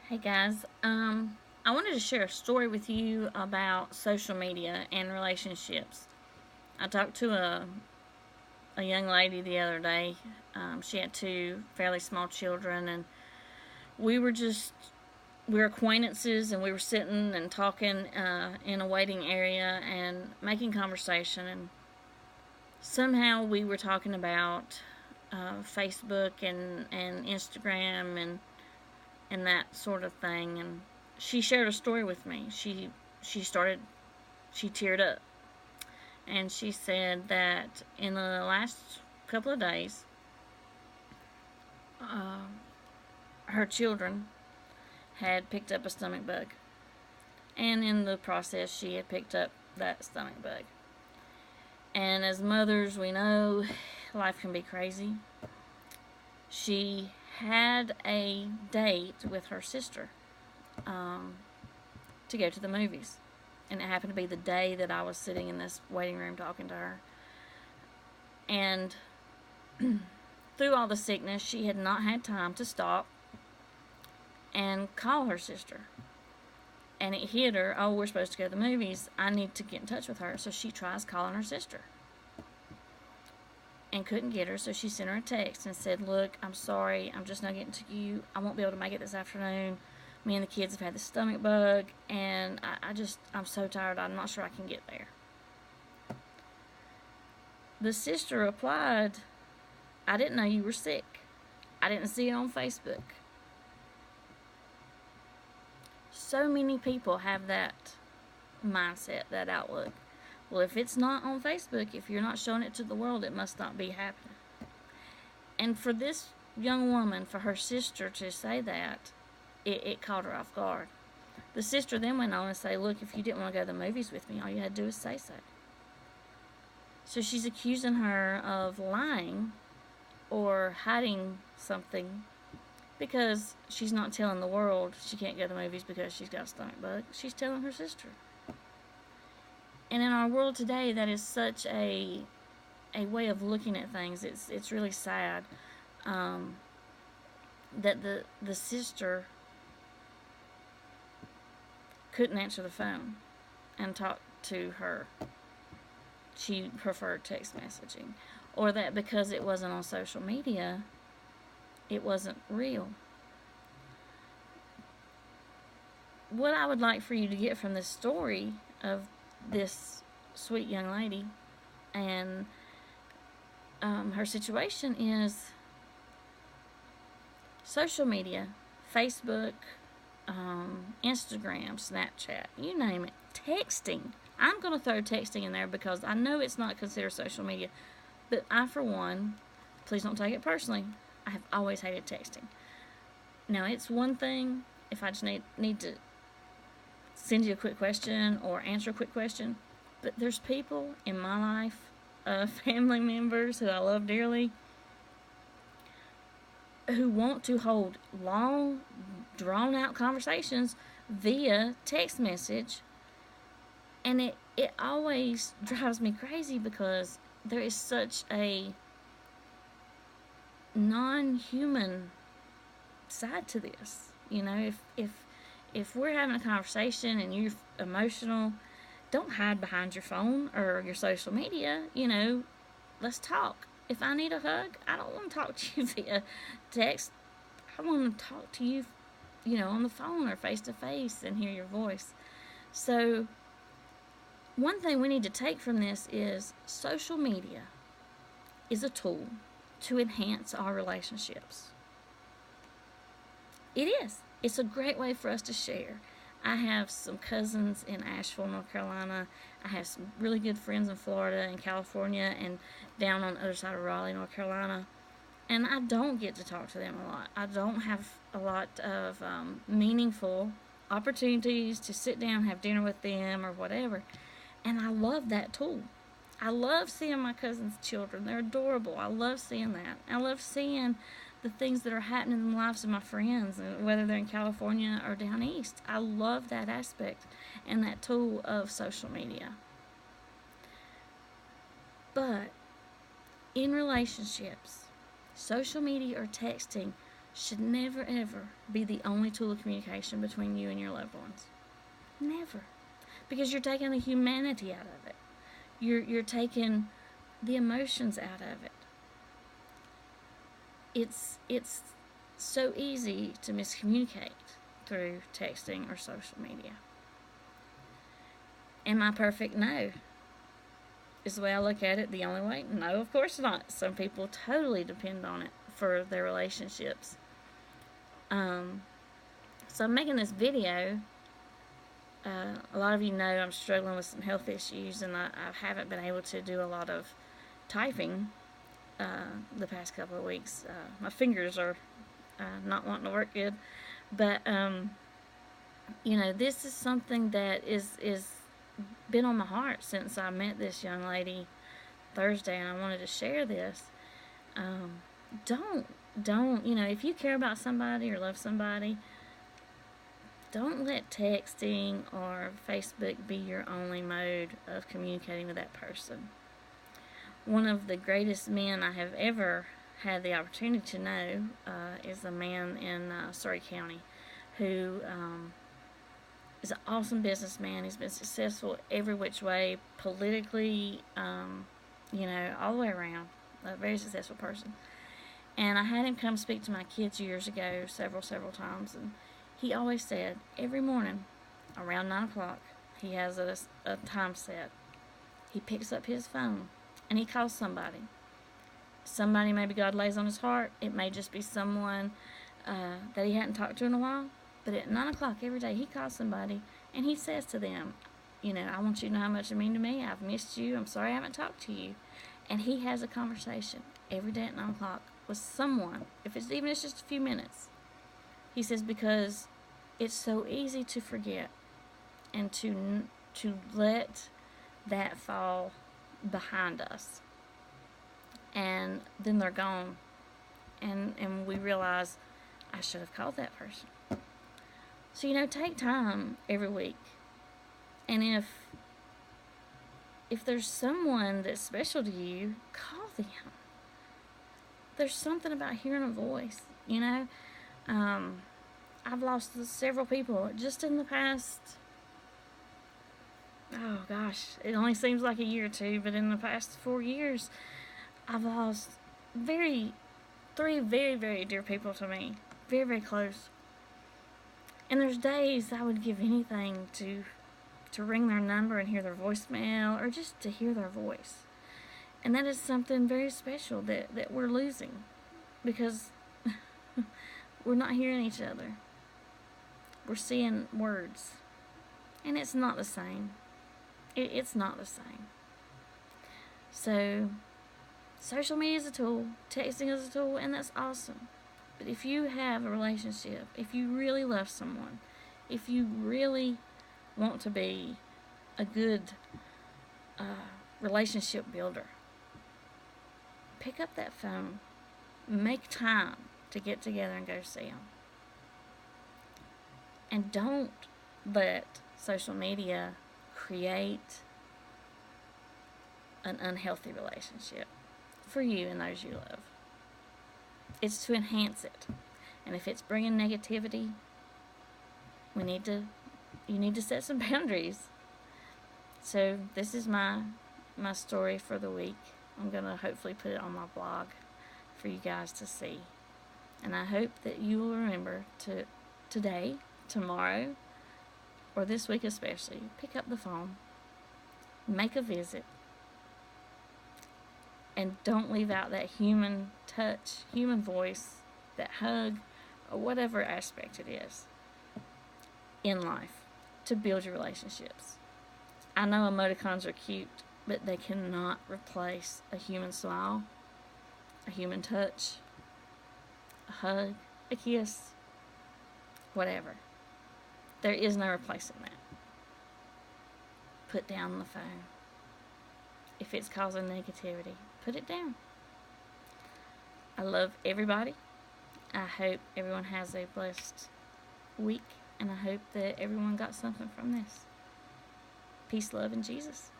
Hey guys, I wanted to share a story with you about social media and relationships. I talked to a young lady the other day. She had two fairly small children, and we were just we were acquaintances, and we were sitting and talking in a waiting area and making conversation. And somehow we were talking about Facebook and Instagram and that sort of thing. And she shared a story with me. She started she teared up, and she said that in the last couple of days, uh, her children had picked up a stomach bug, and in the process, she had picked up that stomach bug. And as mothers, we know life can be crazy. She had a date with her sister um, to go to the movies. And it happened to be the day that I was sitting in this waiting room talking to her. And through all the sickness, she had not had time to stop and call her sister. And it hit her, oh, we're supposed to go to the movies. I need to get in touch with her. So she tries calling her sister and couldn't get her. So she sent her a text and said, look, I'm sorry. I'm just not getting to you. I won't be able to make it this afternoon. Me and the kids have had the stomach bug, and I'm so tired. I'm not sure I can get there. The sister replied, I didn't know you were sick. I didn't see it on Facebook. So many people have that mindset, that outlook. Well, if it's not on Facebook, if you're not showing it to the world, it must not be happening. And for this young woman, for her sister to say that, it caught her off guard. The sister then went on and say, look, if you didn't want to go to the movies with me, all you had to do is say so. So she's accusing her of lying or hiding something because she's not telling the world she can't go to the movies because she's got a stomach bug. She's telling her sister. And in our world today, that is such a way of looking at things. It's really sad that the sister couldn't answer the phone and talk to her. She preferred text messaging. Or that because it wasn't on social media, it wasn't real. What I would like for you to get from this story of this sweet young lady and her situation is social media, Facebook, Instagram, Snapchat, you name it, texting. I'm going to throw texting in there because I know it's not considered social media, but I, for one, please don't take it personally, I have always hated texting. Now, it's one thing if I just need to send you a quick question or answer a quick question, but there's people in my life, family members who I love dearly, who want to hold long, drawn out conversations via text message. And it always drives me crazy because there is such a non-human side to this. You know, if we're having a conversation and you're emotional, don't hide behind your phone or your social media. You know, let's talk. If I need a hug, I don't want to talk to you via text. I want to talk to you, on the phone or face to face and hear your voice. So, one thing we need to take from this is social media is a tool to enhance our relationships. It is. It's a great way for us to share. I have some cousins in Asheville, North Carolina. I have some really good friends in Florida and California and down on the other side of Raleigh, North Carolina. And I don't get to talk to them a lot. I don't have a lot of meaningful opportunities to sit down, have dinner with them or whatever. And I love that tool. I love seeing my cousins' children. They're adorable. I love seeing that. I love seeing the things that are happening in the lives of my friends, whether they're in California or down east. I love that aspect and that tool of social media. But in relationships, social media or texting should never ever be the only tool of communication between you and your loved ones. Never. Because you're taking the humanity out of it. You're taking the emotions out of it. It's so easy to miscommunicate through texting or social media. Am I perfect? No. Is the way I look at it the only way? No, of course not. Some people totally depend on it for their relationships. So I'm making this video. A lot of you know I'm struggling with some health issues, and I haven't been able to do a lot of typing the past couple of weeks. My fingers are not wanting to work good, but this is something that is been on my heart since I met this young lady Thursday, and I wanted to share this. Don't if you care about somebody or love somebody, don't let texting or Facebook be your only mode of communicating with that person. One of the greatest men I have ever had the opportunity to know is a man in Surrey County who is an awesome businessman. He's been successful every which way, politically, all the way around. A very successful person. And I had him come speak to my kids years ago, several times, and he always said, every morning, around 9 o'clock, he has a time set. He picks up his phone, and he calls somebody. Somebody maybe God lays on his heart. It may just be someone that he hadn't talked to in a while. But at 9 o'clock every day, he calls somebody, and he says to them, I want you to know how much you mean to me. I've missed you. I'm sorry I haven't talked to you. And he has a conversation every day at 9 o'clock with someone, if it's just a few minutes. He says, because it's so easy to forget and to let that fall behind us. And then they're gone. And we realize, I should have called that person. So, take time every week. And if there's someone that's special to you, call them. There's something about hearing a voice, I've lost several people just in the past, it only seems like a year or two, but in the past 4 years, I've lost three very, very dear people to me. Very, very close. And there's days I would give anything to ring their number and hear their voicemail, or just to hear their voice. And that is something very special that we're losing, because we're not hearing each other. We're seeing words, and it's not the same. It's not the same. So, social media is a tool, texting is a tool, and that's awesome. But if you have a relationship, if you really love someone, if you really want to be a good relationship builder, pick up that phone. Make time to get together and go see them. And don't let social media create an unhealthy relationship for you and those you love. It's to enhance it. And if it's bringing negativity, you need to set some boundaries. So this is my story for the week. I'm going to hopefully put it on my blog for you guys to see. And I hope that you will remember to today, tomorrow, or this week especially, pick up the phone, make a visit, and don't leave out that human touch, human voice, that hug, or whatever aspect it is in life to build your relationships. I know emoticons are cute, but they cannot replace a human smile, a human touch, a hug, a kiss, whatever. There is no replacing that. Put down the phone. If it's causing negativity, put it down. I love everybody. I hope everyone has a blessed week, and I hope that everyone got something from this. Peace, love, and Jesus.